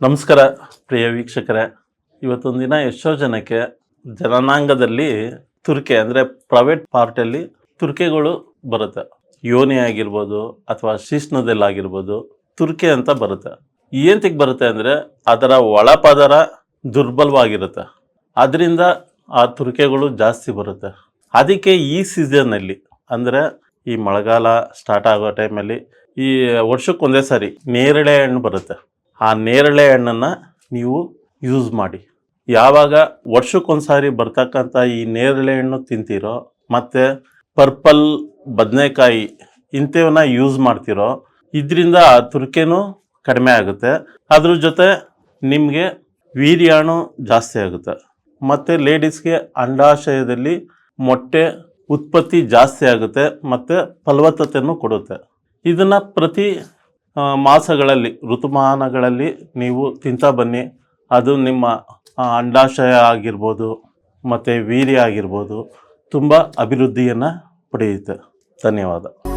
ನಮಸ್ಕಾರ ಪ್ರಿಯ ವೀಕ್ಷಕರೇ. ಇವತ್ತೊಂದು ದಿನ ಎಷ್ಟೋ ಜನಕ್ಕೆ ಜನನಾಂಗದಲ್ಲಿ ತುರಿಕೆ ಅಂದರೆ ಪ್ರೈವೇಟ್ ಪಾರ್ಟಲ್ಲಿ ತುರಿಕೆಗಳು ಬರುತ್ತೆ. ಯೋನಿ ಆಗಿರ್ಬೋದು ಅಥವಾ ಶಿಶ್ನದಲ್ಲಾಗಿರ್ಬೋದು ತುರಿಕೆ ಅಂತ ಬರುತ್ತೆ. ಏನಂತಕ್ಕೆ ಬರುತ್ತೆ ಅಂದರೆ ಅದರ ಒಳಪದರ ದುರ್ಬಲವಾಗಿರುತ್ತೆ, ಅದರಿಂದ ಆ ತುರಿಕೆಗಳು ಜಾಸ್ತಿ ಬರುತ್ತೆ. ಅದಕ್ಕೆ ಈ ಸೀಸನ್ನಲ್ಲಿ ಅಂದರೆ ಈ ಮಳೆಗಾಲ ಸ್ಟಾರ್ಟ್ ಆಗೋ ಟೈಮಲ್ಲಿ ಈ ವರ್ಷಕ್ಕೊಂದೇ ಸಾರಿ ನೇರಳೆ ಹಣ್ಣು ಬರುತ್ತೆ. ಆ ನೇರಳೆ ಹಣ್ಣನ್ನು ನೀವು ಯೂಸ್ ಮಾಡಿ. ಯಾವಾಗ ವರ್ಷಕ್ಕೊಂದ್ಸಾರಿ ಬರ್ತಕ್ಕಂಥ ಈ ನೇರಳೆ ಹಣ್ಣು ತಿಂತೀರೋ ಮತ್ತು ಪರ್ಪಲ್ ಬದನೆಕಾಯಿ ಇಂಥವನ್ನ ಯೂಸ್ ಮಾಡ್ತಿರೋ ಇದರಿಂದ ಆ ತುರಿಕೆನೂ ಕಡಿಮೆ ಆಗುತ್ತೆ. ಅದ್ರ ಜೊತೆ ನಿಮಗೆ ವೀರ್ಯಾಣು ಜಾಸ್ತಿ ಆಗುತ್ತೆ ಮತ್ತು ಲೇಡೀಸ್ಗೆ ಅಂಡಾಶಯದಲ್ಲಿ ಮೊಟ್ಟೆ ಉತ್ಪತ್ತಿ ಜಾಸ್ತಿ ಆಗುತ್ತೆ ಮತ್ತು ಫಲವತ್ತತೆಯನ್ನು ಕೊಡುತ್ತೆ. ಇದನ್ನು ಪ್ರತಿ ಮಾಸಗಳಲ್ಲಿ ಋತುಮಾನಗಳಲ್ಲಿ ನೀವು ತಿಂತಾ ಬನ್ನಿ. ಅದು ನಿಮ್ಮ ಅಂಡಾಶಯ ಆಗಿರ್ಬೋದು ಮತ್ತು ವೀರ್ಯ ಆಗಿರ್ಬೋದು ತುಂಬ ಅಭಿವೃದ್ಧಿಯನ್ನು ಪಡೆಯುತ್ತೆ. ಧನ್ಯವಾದ.